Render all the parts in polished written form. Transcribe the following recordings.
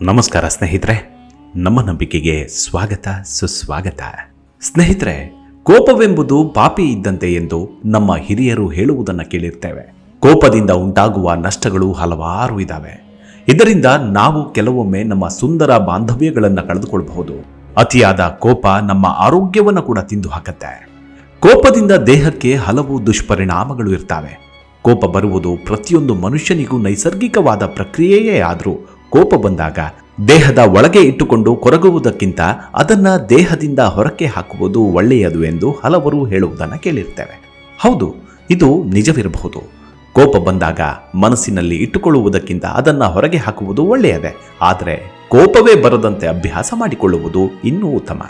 ನಮಸ್ಕಾರ ಸ್ನೇಹಿತರೆ, ನಮ್ಮ ನಂಬಿಕೆಗೆ ಸ್ವಾಗತ ಸುಸ್ವಾಗತ. ಸ್ನೇಹಿತರೆ, ಕೋಪವೆಂಬುದು ಪಾಪಿ ಇದ್ದಂತೆ ಎಂದು ನಮ್ಮ ಹಿರಿಯರು ಹೇಳುವುದನ್ನು ಕೇಳಿರ್ತೇವೆ. ಕೋಪದಿಂದ ಉಂಟಾಗುವ ನಷ್ಟಗಳು ಹಲವಾರು ಇದ್ದಾವೆ. ಇದರಿಂದ ನಾವು ಕೆಲವೊಮ್ಮೆ ನಮ್ಮ ಸುಂದರ ಬಾಂಧವ್ಯಗಳನ್ನು ಕಳೆದುಕೊಳ್ಳಬಹುದು. ಅತಿಯಾದ ಕೋಪ ನಮ್ಮ ಆರೋಗ್ಯವನ್ನು ಕೂಡ ತಿಂದು ಹಾಕತ್ತೆ. ಕೋಪದಿಂದ ದೇಹಕ್ಕೆ ಹಲವು ದುಷ್ಪರಿಣಾಮಗಳು ಇರ್ತವೆ. ಕೋಪ ಬರುವುದು ಪ್ರತಿಯೊಂದು ಮನುಷ್ಯನಿಗೂ ನೈಸರ್ಗಿಕವಾದ ಪ್ರಕ್ರಿಯೆಯೇ ಆದರೂ ಕೋಪ ಬಂದಾಗ ದೇಹದ ಒಳಗೆ ಇಟ್ಟುಕೊಂಡು ಕೊರಗುವುದಕ್ಕಿಂತ ಅದನ್ನ ದೇಹದಿಂದ ಹೊರಕ್ಕೆ ಹಾಕುವುದು ಒಳ್ಳೆಯದು ಎಂದು ಹಲವರು ಹೇಳುವುದನ್ನು ಕೇಳಿರ್ತೇವೆ. ಹೌದು, ಇದು ನಿಜವಿರಬಹುದು. ಕೋಪ ಬಂದಾಗ ಮನಸ್ಸಿನಲ್ಲಿ ಇಟ್ಟುಕೊಳ್ಳುವುದಕ್ಕಿಂತ ಅದನ್ನ ಹೊರಗೆ ಹಾಕುವುದು ಒಳ್ಳೆಯದೇ. ಆದರೆ ಕೋಪವೇ ಬರದಂತೆ ಅಭ್ಯಾಸ ಮಾಡಿಕೊಳ್ಳುವುದು ಇನ್ನೂ ಉತ್ತಮ.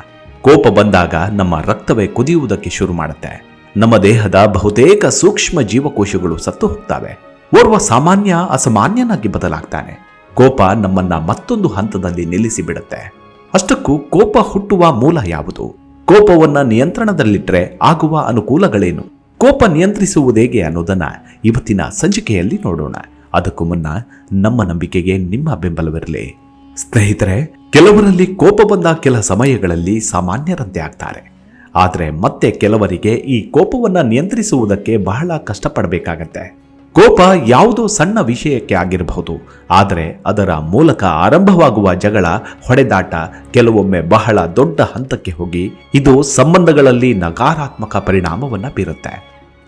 ಕೋಪ ಬಂದಾಗ ನಮ್ಮ ರಕ್ತವೇ ಕುದಿಯುವುದಕ್ಕೆ ಶುರು ಮಾಡುತ್ತೆ. ನಮ್ಮ ದೇಹದ ಬಹುತೇಕ ಸೂಕ್ಷ್ಮ ಜೀವಕೋಶಗಳು ಸತ್ತು ಹೋಗ್ತವೆ. ಓರ್ವ ಸಾಮಾನ್ಯ ಅಸಾಮಾನ್ಯನಾಗಿ ಬದಲಾಗ್ತಾನೆ. ಕೋಪ ನಮ್ಮನ್ನ ಮತ್ತೊಂದು ಹಂತದಲ್ಲಿ ನಿಲ್ಲಿಸಿ ಬಿಡುತ್ತೆ. ಅಷ್ಟಕ್ಕೂ ಕೋಪ ಹುಟ್ಟುವ ಮೂಲ ಯಾವುದು? ಕೋಪವನ್ನ ನಿಯಂತ್ರಣದಲ್ಲಿಟ್ಟರೆ ಆಗುವ ಅನುಕೂಲಗಳೇನು? ಕೋಪ ನಿಯಂತ್ರಿಸುವುದೇಗೆ ಅನ್ನೋದನ್ನ ಇವತ್ತಿನ ಸಂಚಿಕೆಯಲ್ಲಿ ನೋಡೋಣ. ಅದಕ್ಕೂ ಮುನ್ನ ನಮ್ಮ ನಂಬಿಕೆಗೆ ನಿಮ್ಮ ಬೆಂಬಲವಿರಲಿ. ಸ್ನೇಹಿತರೆ, ಕೆಲವರಲ್ಲಿ ಕೋಪ ಬಂದ ಕೆಲ ಸಮಯಗಳಲ್ಲಿ ಸಾಮಾನ್ಯರಂತೆ ಆಗ್ತಾರೆ. ಆದರೆ ಮತ್ತೆ ಕೆಲವರಿಗೆ ಈ ಕೋಪವನ್ನ ನಿಯಂತ್ರಿಸುವುದಕ್ಕೆ ಬಹಳ ಕಷ್ಟಪಡಬೇಕಾಗತ್ತೆ. ಕೋಪ ಯಾವುದೋ ಸಣ್ಣ ವಿಷಯಕ್ಕೆ ಆಗಿರಬಹುದು, ಆದರೆ ಅದರ ಮೂಲಕ ಆರಂಭವಾಗುವ ಜಗಳ, ಹೊಡೆದಾಟ ಕೆಲವೊಮ್ಮೆ ಬಹಳ ದೊಡ್ಡ ಹಂತಕ್ಕೆ ಹೋಗಿ ಇದು ಸಂಬಂಧಗಳಲ್ಲಿ ನಕಾರಾತ್ಮಕ ಪರಿಣಾಮವನ್ನು ಬೀರುತ್ತೆ.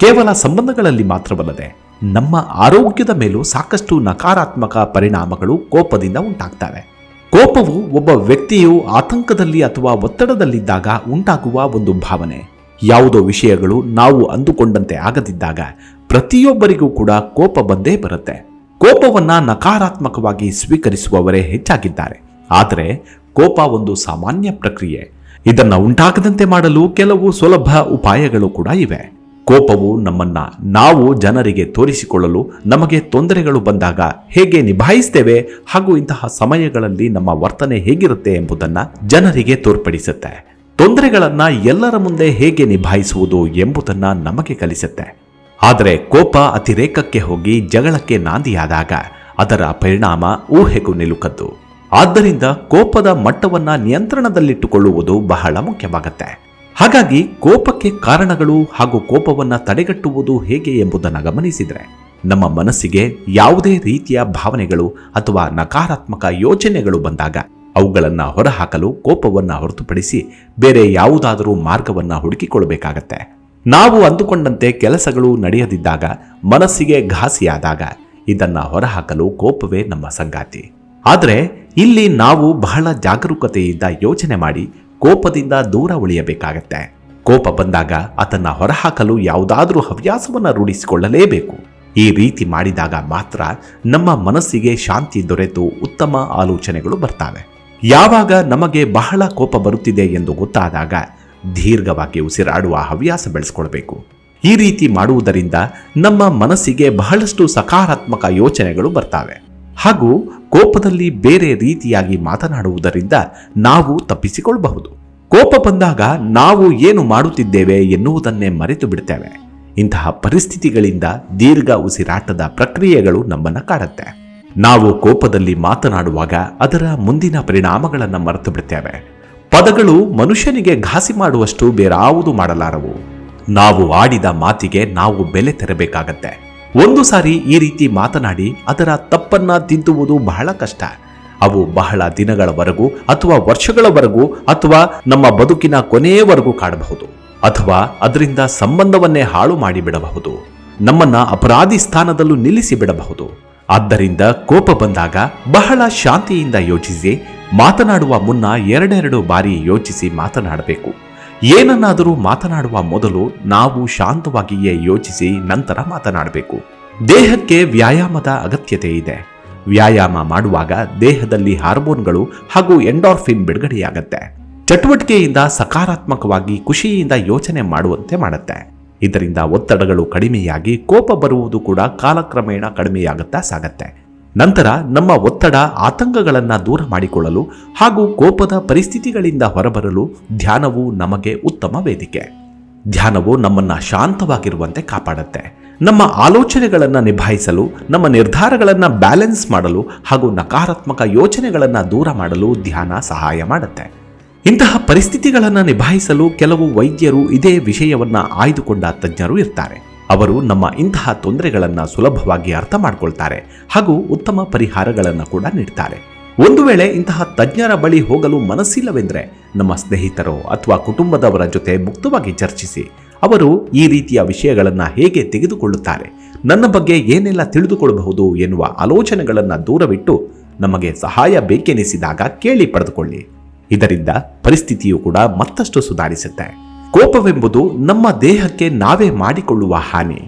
ಕೇವಲ ಸಂಬಂಧಗಳಲ್ಲಿ ಮಾತ್ರವಲ್ಲದೆ ನಮ್ಮ ಆರೋಗ್ಯದ ಮೇಲೂ ಸಾಕಷ್ಟು ನಕಾರಾತ್ಮಕ ಪರಿಣಾಮಗಳು ಕೋಪದಿಂದ ಉಂಟಾಗ್ತವೆ. ಕೋಪವು ಒಬ್ಬ ವ್ಯಕ್ತಿಯು ಆತಂಕದಲ್ಲಿ ಅಥವಾ ಒತ್ತಡದಲ್ಲಿದ್ದಾಗ ಉಂಟಾಗುವ ಒಂದು ಭಾವನೆ. ಯಾವುದೋ ವಿಷಯಗಳು ನಾವು ಅಂದುಕೊಂಡಂತೆ ಆಗದಿದ್ದಾಗ ಪ್ರತಿಯೊಬ್ಬರಿಗೂ ಕೂಡ ಕೋಪ ಬಂದೇ ಬರುತ್ತೆ. ಕೋಪವನ್ನ ನಕಾರಾತ್ಮಕವಾಗಿ ಸ್ವೀಕರಿಸುವವರೇ ಹೆಚ್ಚಾಗಿದ್ದಾರೆ. ಆದರೆ ಕೋಪ ಒಂದು ಸಾಮಾನ್ಯ ಪ್ರಕ್ರಿಯೆ. ಇದನ್ನ ಉಂಟಾಗದಂತೆ ಮಾಡಲು ಕೆಲವು ಸುಲಭ ಉಪಾಯಗಳು ಕೂಡ ಇವೆ. ಕೋಪವು ನಮ್ಮನ್ನ ನಾವು ಜನರಿಗೆ ತೋರಿಸಿಕೊಳ್ಳಲು, ನಮಗೆ ತೊಂದರೆಗಳು ಬಂದಾಗ ಹೇಗೆ ನಿಭಾಯಿಸ್ತೇವೆ ಹಾಗೂ ಇಂತಹ ಸಮಯಗಳಲ್ಲಿ ನಮ್ಮ ವರ್ತನೆ ಹೇಗಿರುತ್ತೆ ಎಂಬುದನ್ನ ಜನರಿಗೆ ತೋರ್ಪಡಿಸುತ್ತೆ. ತೊಂದರೆಗಳನ್ನ ಎಲ್ಲರ ಮುಂದೆ ಹೇಗೆ ನಿಭಾಯಿಸುವುದು ಎಂಬುದನ್ನ ನಮಗೆ ಕಲಿಸುತ್ತೆ. ಆದರೆ ಕೋಪ ಅತಿರೇಕಕ್ಕೆ ಹೋಗಿ ಜಗಳಕ್ಕೆ ನಾಂದಿಯಾದಾಗ ಅದರ ಪರಿಣಾಮ ಊಹೆಗೂ ನಿಲುಕದ್ದು. ಆದ್ದರಿಂದ ಕೋಪದ ಮಟ್ಟವನ್ನ ನಿಯಂತ್ರಣದಲ್ಲಿಟ್ಟುಕೊಳ್ಳುವುದು ಬಹಳ ಮುಖ್ಯವಾಗುತ್ತೆ. ಹಾಗಾಗಿ ಕೋಪಕ್ಕೆ ಕಾರಣಗಳು ಹಾಗೂ ಕೋಪವನ್ನ ತಡೆಗಟ್ಟುವುದು ಹೇಗೆ ಎಂಬುದನ್ನು ಗಮನಿಸಿದರೆ ನಮ್ಮ ಮನಸ್ಸಿಗೆ ಯಾವುದೇ ರೀತಿಯ ಭಾವನೆಗಳು ಅಥವಾ ನಕಾರಾತ್ಮಕ ಯೋಚನೆಗಳು ಬಂದಾಗ ಅವುಗಳನ್ನು ಹೊರಹಾಕಲು ಕೋಪವನ್ನು ಹೊರತುಪಡಿಸಿ ಬೇರೆ ಯಾವುದಾದರೂ ಮಾರ್ಗವನ್ನು ಹುಡುಕಿಕೊಳ್ಳಬೇಕಾಗತ್ತೆ. ನಾವು ಅಂದುಕೊಂಡಂತೆ ಕೆಲಸಗಳು ನಡೆಯದಿದ್ದಾಗ, ಮನಸ್ಸಿಗೆ ಘಾಸಿಯಾದಾಗ ಇದನ್ನ ಹೊರಹಾಕಲು ಕೋಪವೇ ನಮ್ಮ ಸಂಗಾತಿ. ಆದರೆ ಇಲ್ಲಿ ನಾವು ಬಹಳ ಜಾಗರೂಕತೆಯಿಂದ ಯೋಚನೆ ಮಾಡಿ ಕೋಪದಿಂದ ದೂರ ಉಳಿಯಬೇಕಾಗತ್ತೆ. ಕೋಪ ಬಂದಾಗ ಅದನ್ನ ಹೊರಹಾಕಲು ಯಾವುದಾದ್ರೂ ಹವ್ಯಾಸವನ್ನ ರೂಢಿಸಿಕೊಳ್ಳಲೇಬೇಕು. ಈ ರೀತಿ ಮಾಡಿದಾಗ ಮಾತ್ರ ನಮ್ಮ ಮನಸ್ಸಿಗೆ ಶಾಂತಿ ದೊರೆತು ಉತ್ತಮ ಆಲೋಚನೆಗಳು ಬರ್ತವೆ. ಯಾವಾಗ ನಮಗೆ ಬಹಳ ಕೋಪ ಬರುತ್ತಿದೆ ಎಂದು ಗೊತ್ತಾದಾಗ ದೀರ್ಘವಾಗಿ ಉಸಿರಾಡುವ ಹವ್ಯಾಸ ಬೆಳೆಸ್ಕೊಳ್ಬೇಕು. ಈ ರೀತಿ ಮಾಡುವುದರಿಂದ ನಮ್ಮ ಮನಸ್ಸಿಗೆ ಬಹಳಷ್ಟು ಸಕಾರಾತ್ಮಕ ಯೋಚನೆಗಳು ಬರ್ತವೆ. ಹಾಗೂ ಕೋಪದಲ್ಲಿ ಬೇರೆ ರೀತಿಯಾಗಿ ಮಾತನಾಡುವುದರಿಂದ ನಾವು ತಪ್ಪಿಸಿಕೊಳ್ಳಬಹುದು. ಕೋಪ ಬಂದಾಗ ನಾವು ಏನು ಮಾಡುತ್ತಿದ್ದೇವೆ ಎನ್ನುವುದನ್ನೇ ಮರೆತು ಬಿಡ್ತೇವೆ. ಇಂತಹ ಪರಿಸ್ಥಿತಿಗಳಿಂದ ದೀರ್ಘ ಉಸಿರಾಟದ ಪ್ರಕ್ರಿಯೆಗಳು ನಮ್ಮನ್ನು ಕಾಡುತ್ತೆ. ನಾವು ಕೋಪದಲ್ಲಿ ಮಾತನಾಡುವಾಗ ಅದರ ಮುಂದಿನ ಪರಿಣಾಮಗಳನ್ನು ಮರೆತು ಬಿಡ್ತೇವೆ. ಪದಗಳು ಮನುಷ್ಯನಿಗೆ ಘಾಸಿ ಮಾಡುವಷ್ಟು ಬೇರಾವುದು ಮಾಡಲಾರವು. ನಾವು ಆಡಿದ ಮಾತಿಗೆ ನಾವು ಬೆಲೆ ತೆರಬೇಕಾಗತ್ತೆ. ಒಂದು ಸಾರಿ ಈ ರೀತಿ ಮಾತನಾಡಿ ಅದರ ತಪ್ಪನ್ನ ತಿದ್ದುವುದು ಬಹಳ ಕಷ್ಟ. ಅವು ಬಹಳ ದಿನಗಳವರೆಗೂ ಅಥವಾ ವರ್ಷಗಳವರೆಗೂ ಅಥವಾ ನಮ್ಮ ಬದುಕಿನ ಕೊನೆಯವರೆಗೂ ಕಾಡಬಹುದು. ಅಥವಾ ಅದರಿಂದ ಸಂಬಂಧವನ್ನೇ ಹಾಳು ಮಾಡಿಬಿಡಬಹುದು. ನಮ್ಮನ್ನ ಅಪರಾಧಿ ಸ್ಥಾನದಲ್ಲೂ ನಿಲ್ಲಿಸಿ ಬಿಡಬಹುದು. ಆದ್ದರಿಂದ ಕೋಪ ಬಂದಾಗ ಬಹಳ ಶಾಂತಿಯಿಂದ ಯೋಚಿಸಿ, ಮಾತನಾಡುವ ಮುನ್ನ ಎರಡೆರಡು ಬಾರಿ ಯೋಚಿಸಿ ಮಾತನಾಡಬೇಕು. ಏನನ್ನಾದರೂ ಮಾತನಾಡುವ ಮೊದಲು ನಾವು ಶಾಂತವಾಗಿಯೇ ಯೋಚಿಸಿ ನಂತರ ಮಾತನಾಡಬೇಕು. ದೇಹಕ್ಕೆ ವ್ಯಾಯಾಮದ ಅಗತ್ಯತೆ ಇದೆ. ವ್ಯಾಯಾಮ ಮಾಡುವಾಗ ದೇಹದಲ್ಲಿ ಹಾರ್ಮೋನ್ಗಳು ಹಾಗೂ ಎಂಡಾರ್ಫಿನ್ ಬಿಡುಗಡೆಯಾಗತ್ತೆ. ಚಟುವಟಿಕೆಯಿಂದ ಸಕಾರಾತ್ಮಕವಾಗಿ ಖುಷಿಯಿಂದ ಯೋಚನೆ ಮಾಡುವಂತೆ ಮಾಡುತ್ತೆ. ಇದರಿಂದ ಒತ್ತಡಗಳು ಕಡಿಮೆಯಾಗಿ ಕೋಪ ಬರುವುದು ಕೂಡ ಕಾಲಕ್ರಮೇಣ ಕಡಿಮೆಯಾಗುತ್ತಾ ಸಾಗತ್ತೆ. ನಂತರ ನಮ್ಮ ಒತ್ತಡ, ಆತಂಕಗಳನ್ನು ದೂರ ಮಾಡಿಕೊಳ್ಳಲು ಹಾಗೂ ಕೋಪದ ಪರಿಸ್ಥಿತಿಗಳಿಂದ ಹೊರಬರಲು ಧ್ಯಾನವು ನಮಗೆ ಉತ್ತಮ ವೇದಿಕೆ. ಧ್ಯಾನವು ನಮ್ಮನ್ನ ಶಾಂತವಾಗಿರುವಂತೆ ಕಾಪಾಡುತ್ತೆ. ನಮ್ಮ ಆಲೋಚನೆಗಳನ್ನು ನಿಭಾಯಿಸಲು, ನಮ್ಮ ನಿರ್ಧಾರಗಳನ್ನು ಬ್ಯಾಲೆನ್ಸ್ ಮಾಡಲು ಹಾಗೂ ನಕಾರಾತ್ಮಕ ಯೋಚನೆಗಳನ್ನು ದೂರ ಮಾಡಲು ಧ್ಯಾನ ಸಹಾಯ ಮಾಡುತ್ತೆ. ಇಂತಹ ಪರಿಸ್ಥಿತಿಗಳನ್ನು ನಿಭಾಯಿಸಲು ಕೆಲವು ವೈದ್ಯರು ಇದೇ ವಿಷಯವನ್ನು ಆಯ್ದುಕೊಂಡ ತಜ್ಞರು ಇರ್ತಾರೆ. ಅವರು ನಮ್ಮ ಇಂತಹ ತೊಂದರೆಗಳನ್ನು ಸುಲಭವಾಗಿ ಅರ್ಥ ಮಾಡಿಕೊಳ್ತಾರೆ ಹಾಗೂ ಉತ್ತಮ ಪರಿಹಾರಗಳನ್ನು ಕೂಡ ನೀಡ್ತಾರೆ. ಒಂದು ವೇಳೆ ಇಂತಹ ತಜ್ಞರ ಬಳಿ ಹೋಗಲು ಮನಸ್ಸಿಲ್ಲವೆಂದರೆ ನಮ್ಮ ಸ್ನೇಹಿತರು ಅಥವಾ ಕುಟುಂಬದವರ ಜೊತೆ ಮುಕ್ತವಾಗಿ ಚರ್ಚಿಸಿ ಅವರು ಈ ರೀತಿಯ ವಿಷಯಗಳನ್ನು ಹೇಗೆ ತೆಗೆದುಕೊಳ್ಳುತ್ತಾರೆ, ನನ್ನ ಬಗ್ಗೆ ಏನೆಲ್ಲ ತಿಳಿದುಕೊಳ್ಳಬಹುದು ಎನ್ನುವ ಆಲೋಚನೆಗಳನ್ನು ದೂರವಿಟ್ಟು ನಮಗೆ ಸಹಾಯ ಬೇಕೆನಿಸಿದಾಗ ಕೇಳಿ ಪಡೆದುಕೊಳ್ಳಿ. ಇದರಿಂದ ಪರಿಸ್ಥಿತಿಯು ಕೂಡ ಮತ್ತಷ್ಟು ಸುಧಾರಿಸುತ್ತೆ. ಕೋಪವೆಂಬುದು ನಮ್ಮ ದೇಹಕ್ಕೆ ನಾವೇ ಮಾಡಿಕೊಳ್ಳುವ ಹಾನಿ.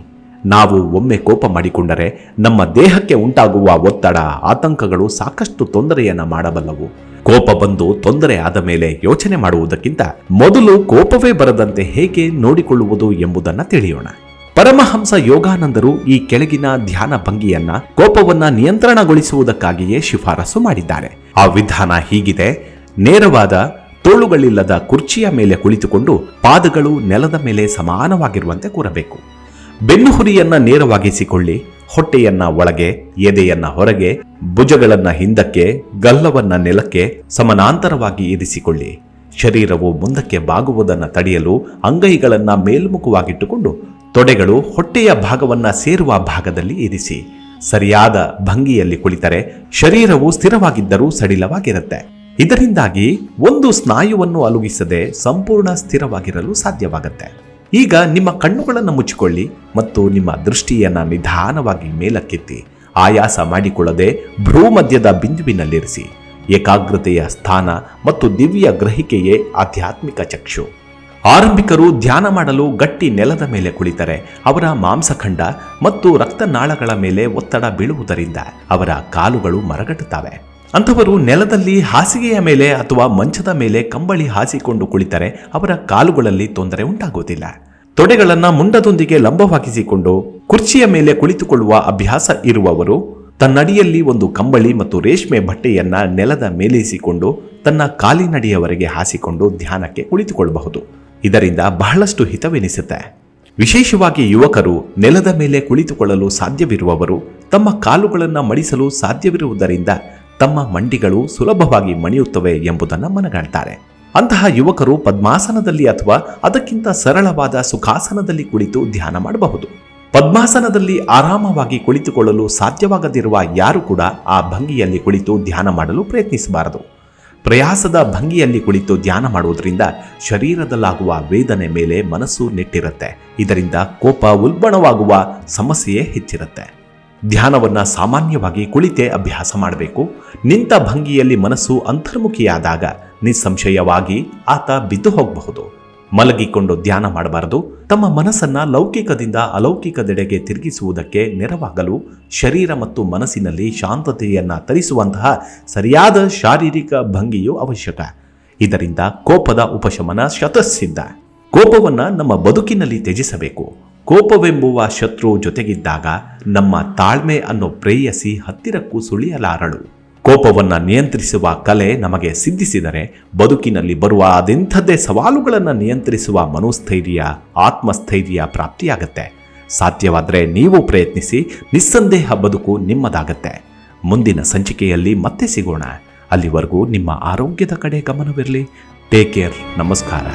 ನಾವು ಒಮ್ಮೆ ಕೋಪ ಮಾಡಿಕೊಂಡರೆ ನಮ್ಮ ದೇಹಕ್ಕೆ ಉಂಟಾಗುವ ಒತ್ತಡ, ಆತಂಕಗಳು ಸಾಕಷ್ಟು ತೊಂದರೆಯನ್ನು ಮಾಡಬಲ್ಲವು. ಕೋಪ ಬಂದು ತೊಂದರೆ ಆದ ಮೇಲೆ ಯೋಚನೆ ಮಾಡುವುದಕ್ಕಿಂತ ಮೊದಲು ಕೋಪವೇ ಬರದಂತೆ ಹೇಗೆ ನೋಡಿಕೊಳ್ಳುವುದು ಎಂಬುದನ್ನು ತಿಳಿಯೋಣ. ಪರಮಹಂಸ ಯೋಗಾನಂದರು ಈ ಕೆಳಗಿನ ಧ್ಯಾನ ಭಂಗಿಯನ್ನ ಕೋಪವನ್ನ ನಿಯಂತ್ರಣಗೊಳಿಸುವುದಕ್ಕಾಗಿಯೇ ಶಿಫಾರಸು ಮಾಡಿದ್ದಾರೆ. ಆ ವಿಧಾನ ಹೀಗಿದೆ: ನೇರವಾದ ತೋಳುಗಳಿಲ್ಲದ ಕುರ್ಚಿಯ ಮೇಲೆ ಕುಳಿತುಕೊಂಡು ಪಾದಗಳು ನೆಲದ ಮೇಲೆ ಸಮಾನವಾಗಿರುವಂತೆ ಕೂರಬೇಕು. ಬೆನ್ನುಹುರಿಯನ್ನ ನೇರವಾಗಿಸಿಕೊಳ್ಳಿ. ಹೊಟ್ಟೆಯನ್ನ ಒಳಗೆ, ಎದೆಯನ್ನ ಹೊರಗೆ, ಭುಜಗಳನ್ನ ಹಿಂದಕ್ಕೆ, ಗಲ್ಲವನ್ನ ನೆಲಕ್ಕೆ ಸಮಾನಾಂತರವಾಗಿ ಇರಿಸಿಕೊಳ್ಳಿ. ಶರೀರವು ಮುಂದಕ್ಕೆ ಬಾಗುವುದನ್ನು ತಡೆಯಲು ಅಂಗೈಗಳನ್ನ ಮೇಲ್ಮುಖವಾಗಿಟ್ಟುಕೊಂಡು ತೊಡೆಗಳು ಹೊಟ್ಟೆಯ ಭಾಗವನ್ನ ಸೇರುವ ಭಾಗದಲ್ಲಿ ಇರಿಸಿ. ಸರಿಯಾದ ಭಂಗಿಯಲ್ಲಿ ಕುಳಿತರೆ ಶರೀರವು ಸ್ಥಿರವಾಗಿದ್ದರೂ ಸಡಿಲವಾಗಿರುತ್ತೆ. ಇದರಿಂದಾಗಿ ಒಂದು ಸ್ನಾಯುವನ್ನು ಅಲುಗಿಸದೆ ಸಂಪೂರ್ಣ ಸ್ಥಿರವಾಗಿರಲು ಸಾಧ್ಯವಾಗುತ್ತೆ. ಈಗ ನಿಮ್ಮ ಕಣ್ಣುಗಳನ್ನು ಮುಚ್ಚಿಕೊಳ್ಳಿ ಮತ್ತು ನಿಮ್ಮ ದೃಷ್ಟಿಯನ್ನ ನಿಧಾನವಾಗಿ ಮೇಲಕ್ಕೆತ್ತಿ ಆಯಾಸ ಮಾಡಿಕೊಳ್ಳದೆ ಭ್ರೂಮಧ್ಯದ ಬಿಂದುವಿನಲ್ಲಿರಿಸಿ. ಏಕಾಗ್ರತೆಯ ಸ್ಥಾನ ಮತ್ತು ದಿವ್ಯ ಗ್ರಹಿಕೆಯೇ ಆಧ್ಯಾತ್ಮಿಕ ಚಕ್ಷು. ಆರಂಭಿಕರು ಧ್ಯಾನ ಮಾಡಲು ಗಟ್ಟಿ ನೆಲದ ಮೇಲೆ ಕುಳಿತರೆ ಅವರ ಮಾಂಸಖಂಡ ಮತ್ತು ರಕ್ತನಾಳಗಳ ಮೇಲೆ ಒತ್ತಡ ಬೀಳುವುದರಿಂದ ಅವರ ಕಾಲುಗಳು ಮರಗಟ್ಟುತ್ತವೆ. ಅಂಥವರು ನೆಲದಲ್ಲಿ ಹಾಸಿಗೆಯ ಮೇಲೆ ಅಥವಾ ಮಂಚದ ಮೇಲೆ ಕಂಬಳಿ ಹಾಸಿಕೊಂಡು ಕುಳಿತರೆ ಅವರ ಕಾಲುಗಳಲ್ಲಿ ತೊಂದರೆ ಉಂಟಾಗುವುದಿಲ್ಲ. ತೊಡೆಗಳನ್ನು ಮುಂಡದೊಂದಿಗೆ ಲಂಬವಾಗಿಸಿಕೊಂಡು ಕುರ್ಚಿಯ ಮೇಲೆ ಕುಳಿತುಕೊಳ್ಳುವ ಅಭ್ಯಾಸ ಇರುವವರು ತನ್ನಡಿಯಲ್ಲಿ ಒಂದು ಕಂಬಳಿ ಮತ್ತು ರೇಷ್ಮೆ ಬಟ್ಟೆಯನ್ನ ನೆಲದ ಮೇಲಿರಿಸಿಕೊಂಡು ತನ್ನ ಕಾಲಿನಡಿಯವರೆಗೆ ಹಾಸಿಕೊಂಡು ಧ್ಯಾನಕ್ಕೆ ಕುಳಿತುಕೊಳ್ಳಬಹುದು. ಇದರಿಂದ ಬಹಳಷ್ಟು ಹಿತವೆನಿಸುತ್ತೆ. ವಿಶೇಷವಾಗಿ ಯುವಕರು ನೆಲದ ಮೇಲೆ ಕುಳಿತುಕೊಳ್ಳಲು ಸಾಧ್ಯವಿರುವವರು ತಮ್ಮ ಕಾಲುಗಳನ್ನು ಮಡಿಸಲು ಸಾಧ್ಯವಿರುವುದರಿಂದ ತಮ್ಮ ಮಂಡಿಗಳು ಸುಲಭವಾಗಿ ಮಣಿಯುತ್ತವೆ ಎಂಬುದನ್ನು ಮನಗಾಣ್ತಾರೆ. ಅಂತಹ ಯುವಕರು ಪದ್ಮಾಸನದಲ್ಲಿ ಅಥವಾ ಅದಕ್ಕಿಂತ ಸರಳವಾದ ಸುಖಾಸನದಲ್ಲಿ ಕುಳಿತು ಧ್ಯಾನ ಮಾಡಬಹುದು. ಪದ್ಮಾಸನದಲ್ಲಿ ಆರಾಮವಾಗಿ ಕುಳಿತುಕೊಳ್ಳಲು ಸಾಧ್ಯವಾಗದಿರುವ ಯಾರು ಕೂಡ ಆ ಭಂಗಿಯಲ್ಲಿ ಕುಳಿತು ಧ್ಯಾನ ಮಾಡಲು ಪ್ರಯತ್ನಿಸಬಾರದು. ಪ್ರಯಾಸದ ಭಂಗಿಯಲ್ಲಿ ಕುಳಿತು ಧ್ಯಾನ ಮಾಡುವುದರಿಂದ ಶರೀರದಲ್ಲಾಗುವ ವೇದನೆ ಮೇಲೆ ಮನಸ್ಸು ನೆಟ್ಟಿರುತ್ತೆ. ಇದರಿಂದ ಕೋಪ ಉಲ್ಬಣವಾಗುವ ಸಮಸ್ಯೆಯೇ ಹೆಚ್ಚಿರುತ್ತೆ. ಧ್ಯಾನವನ್ನು ಸಾಮಾನ್ಯವಾಗಿ ಕುಳಿತೇ ಅಭ್ಯಾಸ ಮಾಡಬೇಕು. ನಿಂತ ಭಂಗಿಯಲ್ಲಿ ಮನಸ್ಸು ಅಂತರ್ಮುಖಿಯಾದಾಗ ನಿಸ್ಸಂಶಯವಾಗಿ ಆತ ಬಿದ್ದು ಹೋಗಬಹುದು. ಮಲಗಿಕೊಂಡು ಧ್ಯಾನ ಮಾಡಬಾರದು. ತಮ್ಮ ಮನಸ್ಸನ್ನ ಲೌಕಿಕದಿಂದ ಅಲೌಕಿಕದೆಡೆಗೆ ತಿರುಗಿಸುವುದಕ್ಕೆ ನೆರವಾಗಲು ಶರೀರ ಮತ್ತು ಮನಸ್ಸಿನಲ್ಲಿ ಶಾಂತತೆಯನ್ನ ತರಿಸುವಂತಹ ಸರಿಯಾದ ಶಾರೀರಿಕ ಭಂಗಿಯು ಅವಶ್ಯಕ. ಇದರಿಂದ ಕೋಪದ ಉಪಶಮನ ಶತಸಿದ್ಧ. ಕೋಪವನ್ನ ನಮ್ಮ ಬದುಕಿನಲ್ಲಿ ತ್ಯಜಿಸಬೇಕು. ಕೋಪವೆಂಬುವ ಶತ್ರು ಜೊತೆಗಿದ್ದಾಗ ನಮ್ಮ ತಾಳ್ಮೆ ಅನ್ನೋ ಪ್ರೇಯಸಿ ಹತ್ತಿರಕ್ಕೂ ಸುಳಿಯಲಾರಳು. ಕೋಪವನ್ನು ನಿಯಂತ್ರಿಸುವ ಕಲೆ ನಮಗೆ ಸಿದ್ಧಿಸಿದರೆ ಬದುಕಿನಲ್ಲಿ ಬರುವ ಅದೆಂಥದ್ದೇ ಸವಾಲುಗಳನ್ನು ನಿಯಂತ್ರಿಸುವ ಮನೋಸ್ಥೈರ್ಯ, ಆತ್ಮಸ್ಥೈರ್ಯ ಪ್ರಾಪ್ತಿಯಾಗತ್ತೆ. ಸಾಧ್ಯವಾದರೆ ನೀವು ಪ್ರಯತ್ನಿಸಿ. ನಿಸ್ಸಂದೇಹ ಬದುಕು ನಿಮ್ಮದಾಗತ್ತೆ. ಮುಂದಿನ ಸಂಚಿಕೆಯಲ್ಲಿ ಮತ್ತೆ ಸಿಗೋಣ. ಅಲ್ಲಿವರೆಗೂ ನಿಮ್ಮ ಆರೋಗ್ಯದ ಕಡೆ ಗಮನವಿರಲಿ. Take care. ನಮಸ್ಕಾರ.